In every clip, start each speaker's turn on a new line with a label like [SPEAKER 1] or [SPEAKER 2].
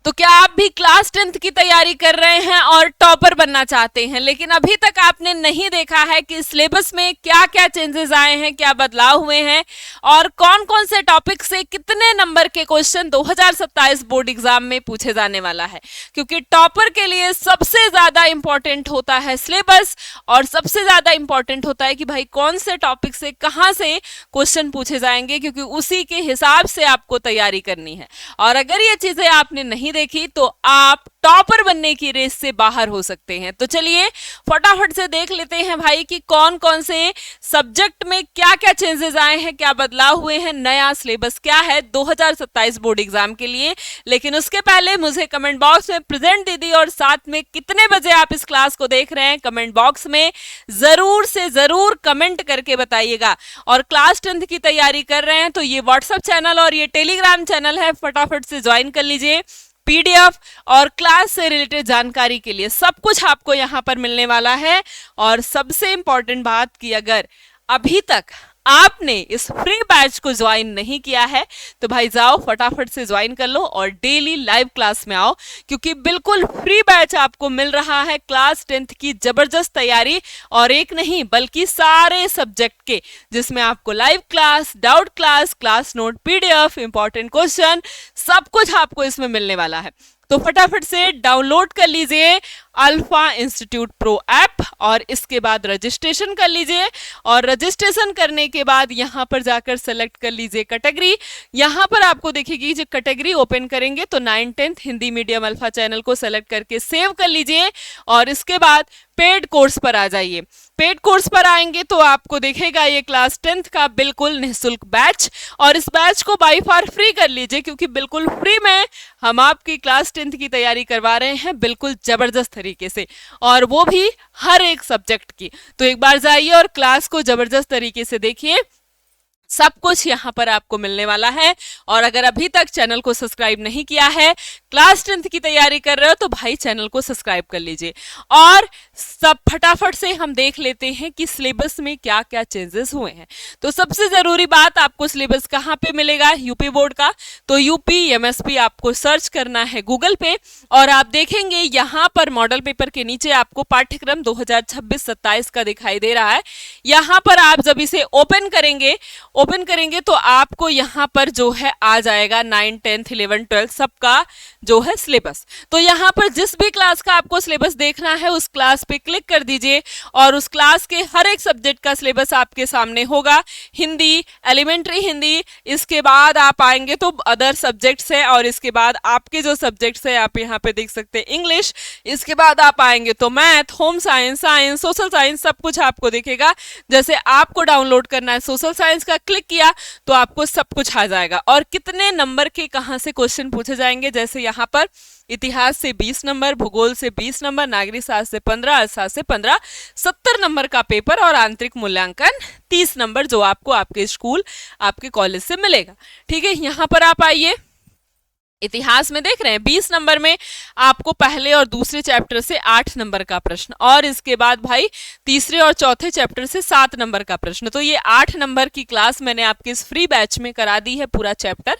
[SPEAKER 1] तो क्या आप भी क्लास 10th की तैयारी कर रहे हैं और टॉपर बनना चाहते हैं, लेकिन अभी तक आपने नहीं देखा है कि सिलेबस में क्या क्या चेंजेस आए हैं, क्या बदलाव हुए हैं और कौन कौन से टॉपिक से कितने नंबर के क्वेश्चन 2027 बोर्ड एग्जाम में पूछे जाने वाला है। क्योंकि टॉपर के लिए सबसे ज्यादा इंपॉर्टेंट होता है सिलेबस और सबसे ज्यादा इंपॉर्टेंट होता है कि भाई कौन से टॉपिक से कहां से क्वेश्चन पूछे जाएंगे, क्योंकि उसी के हिसाब से आपको तैयारी करनी है। और अगर ये चीजें आपने नहीं देखी तो आप टॉपर बनने की रेस से बाहर हो सकते हैं। तो चलिए फटाफट से देख लेते हैं भाई कि कौन कौन से सब्जेक्ट में क्या क्या चेंजेस आए हैं, क्या बदलाव हुए हैं, नया सिलेबस क्या है 2027 बोर्ड एग्जाम के लिए। लेकिन उसके पहले मुझे कमेंट बॉक्स में प्रेजेंट दीदी और साथ में कितने बजे आप इस क्लास को देख रहे हैं कमेंट बॉक्स में जरूर से जरूर कमेंट करके बताइएगा। और क्लास 10th की तैयारी कर रहे हैं तो ये व्हाट्सएप चैनल और ये टेलीग्राम चैनल है, फटाफट से ज्वाइन कर लीजिए। पीडीएफ और क्लास से रिलेटेड जानकारी के लिए सब कुछ आपको यहां पर मिलने वाला है। और सबसे इंपॉर्टेंट बात कि अगर अभी तक आपने इस फ्री बैच को ज्वाइन नहीं किया है तो भाई जाओ फटाफट से ज्वाइन कर लो और डेली लाइव क्लास में आओ, क्योंकि बिल्कुल फ्री बैच आपको मिल रहा है क्लास 10th की जबरदस्त तैयारी और एक नहीं बल्कि सारे सब्जेक्ट के, जिसमें आपको live class, doubt class, class note, PDF, important question सब कुछ आपको इसमें मिलने वाला है। तो फटाफट से डाउनलोड कर लीजिए अल्फा इंस्टीट्यूट प्रो ऐप और इसके बाद रजिस्ट्रेशन कर लीजिए। और रजिस्ट्रेशन करने के बाद यहां पर जाकर सेलेक्ट कर लीजिए कैटेगरी। यहां पर आपको दिखेगी जो कैटेगरी ओपन करेंगे तो 9th-10th Hindi medium alpha channel को सेलेक्ट करके सेव कर लीजिए और इसके बाद पेड कोर्स पर आ जाइए। पेड कोर्स पर आएंगे तो आपको दिखेगा ये क्लास 10th का बिल्कुल निःशुल्क बैच और इस बैच को बाय फार फ्री कर लीजिए, क्योंकि बिल्कुल फ्री में हम आपकी क्लास 10th की तैयारी करवा रहे हैं बिल्कुल जबरदस्त तरीके से, और वो भी हर एक सब्जेक्ट की। तो एक बार जाइए और क्लास को जबरदस्त तरीके से देखिए, सब कुछ यहां पर आपको मिलने वाला है। और अगर अभी तक चैनल को सब्सक्राइब नहीं किया है, क्लास 10th की तैयारी कर रहे हो तो भाई चैनल को सब्सक्राइब कर लीजिए। और सब फटाफट से हम देख लेते हैं कि सिलेबस में क्या क्या चेंजेस हुए हैं। तो सबसे जरूरी बात, आपको सिलेबस कहां पे मिलेगा यूपी बोर्ड का, तो यूपी एमएसपी आपको सर्च करना है गूगल पे और आप देखेंगे यहां पर मॉडल पेपर के नीचे आपको पाठ्यक्रम 2026-27 का दिखाई दे रहा है। यहां पर आप जब इसे ओपन करेंगे तो आपको यहां पर जो है आ जाएगा 9, 10, 11, 12 सबका जो है सिलेबस। तो यहां पर जिस भी क्लास का आपको सिलेबस देखना है उस क्लास पे क्लिक कर दीजिए और उस क्लास के हर एक सब्जेक्ट का सिलेबस आपके सामने होगा। हिंदी, एलिमेंट्री हिंदी, इसके बाद आप आएंगे तो अदर सब्जेक्ट्स है और इसके बाद आपके जो सब्जेक्ट्स है आप यहाँ पे देख सकते हैं इंग्लिश, इसके बाद आप आएंगे तो math, home science, science, social science सब कुछ आपको दिखेगा। जैसे आपको डाउनलोड करना है सोशल साइंस का, क्लिक किया तो आपको सब कुछ आ जाएगा। और कितने नंबर के कहां से क्वेश्चन पूछे जाएंगे, जैसे यहाँ पर इतिहास से 20 नंबर, भूगोल से 20 नंबर, नागरिक शास्त्र से 15, अर्थशास्त्र से 15, 70 नंबर का पेपर और आंतरिक मूल्यांकन 30 नंबर जो आपको आपके स्कूल, आपके कॉलेज से मिलेगा। ठीक है, यहां पर आप आइए, इतिहास में देख रहे हैं 20 नंबर में आपको पहले और दूसरे चैप्टर से 8 नंबर का प्रश्न और इसके बाद भाई तीसरे और चौथे चैप्टर से 7 नंबर का प्रश्न। तो ये 8 नंबर की क्लास मैंने आपके इस फ्री बैच में करा दी है पूरा चैप्टर।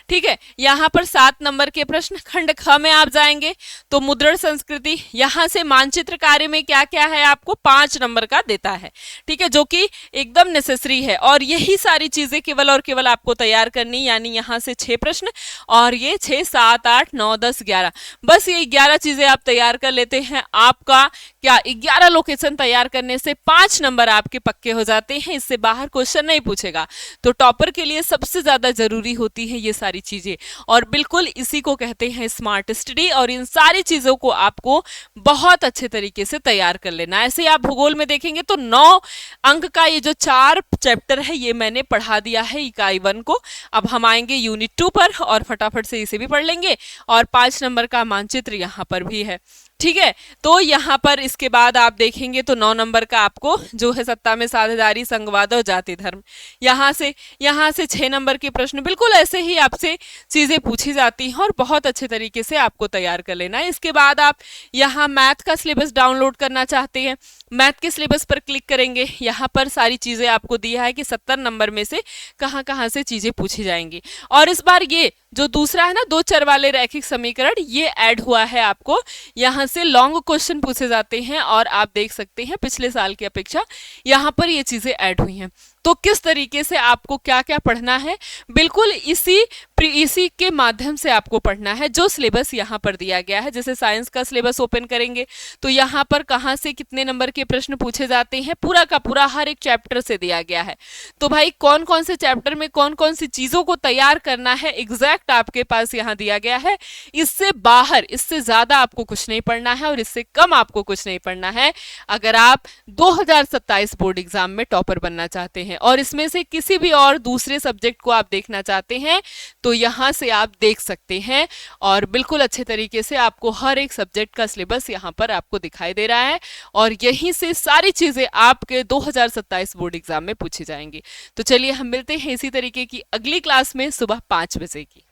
[SPEAKER 1] ठीक है, यहाँ पर 7 नंबर के प्रश्न। खंड ख में आप जाएंगे तो मुद्रण संस्कृति, यहाँ से मानचित्र कार्य में क्या क्या है आपको 5 नंबर का देता है। ठीक है, जो कि एकदम नेसेसरी है और यही सारी चीजें केवल और केवल आपको तैयार करनी, यानी यहाँ से 6 प्रश्न और ये 6, 7, 8, 9, 10, 11, बस ये 11 चीजें आप तैयार कर लेते हैं। आपका क्या 11 लोकेशन तैयार करने से 5 नंबर आपके पक्के हो जाते हैं, इससे बाहर क्वेश्चन नहीं पूछेगा। तो टॉपर के लिए सबसे ज्यादा जरूरी होती है ये सारी चीजें और बिल्कुल इसी को कहते हैं स्मार्ट स्टडी। और इन सारी चीजों को आपको बहुत अच्छे तरीके से तैयार कर लेना। ऐसे आप भूगोल में देखेंगे तो 9 अंक का ये जो 4 चैप्टर है ये मैंने पढ़ा दिया है इकाई 1 को। अब हम आएंगे यूनिट 2 पर और फटाफट से इसे भी पढ़ लेंगे और 5 नंबर का मानचित्र यहाँ पर भी है। ठीक है, तो यहाँ पर इसके बाद आप देखेंगे तो 9 नंबर का आपको जो है सत्ता में साझेदारी, संघवाद और जाति धर्म, यहाँ से 6 नंबर के प्रश्न बिल्कुल ऐसे ही आपसे चीजें पूछी जाती हैं और बहुत अच्छे तरीके से आपको तैयार कर लेना है। इसके बाद आप यहाँ मैथ का सिलेबस डाउनलोड करना चाहते हैं, मैथ के सिलेबस पर क्लिक करेंगे, यहाँ पर सारी चीज़ें आपको दिया है कि 70 नंबर में से कहाँ कहाँ से चीज़ें पूछी जाएंगी। और इस बार ये जो दूसरा है ना, 2 चर वाले रैखिक समीकरण, ये ऐड हुआ है। आपको यहाँ से लॉन्ग क्वेश्चन पूछे जाते हैं और आप देख सकते हैं पिछले साल की अपेक्षा यहाँ पर ये चीज़ें ऐड हुई हैं। तो किस तरीके से आपको क्या क्या पढ़ना है, बिल्कुल इसी के माध्यम से आपको पढ़ना है जो सिलेबस यहाँ पर दिया गया है। जैसे साइंस का सिलेबस ओपन करेंगे तो यहाँ पर कहाँ से कितने नंबर के प्रश्न पूछे जाते हैं, पूरा का पूरा हर एक चैप्टर से दिया गया है। तो भाई कौन कौन से चैप्टर में कौन कौन सी चीज़ों को तैयार करना है, एग्जैक्ट आपके पास यहाँ दिया गया है। इससे बाहर, इससे ज़्यादा आपको कुछ नहीं पढ़ना है और इससे कम आपको कुछ नहीं पढ़ना है अगर आप 2027 बोर्ड एग्जाम में टॉपर बनना चाहते हैं और इसमें से किसी भी और दूसरे सब्जेक्ट को आप देखना चाहते हैं तो यहाँ से आप देख सकते हैं। और बिल्कुल अच्छे तरीके से आपको हर एक सब्जेक्ट का सिलेबस यहाँ पर आपको दिखाई दे रहा है और यहीं से सारी चीज़ें आपके 2027 बोर्ड एग्जाम में पूछी जाएंगी। तो चलिए हम मिलते हैं इसी तरीके की अगली क्लास में सुबह 5 बजे की।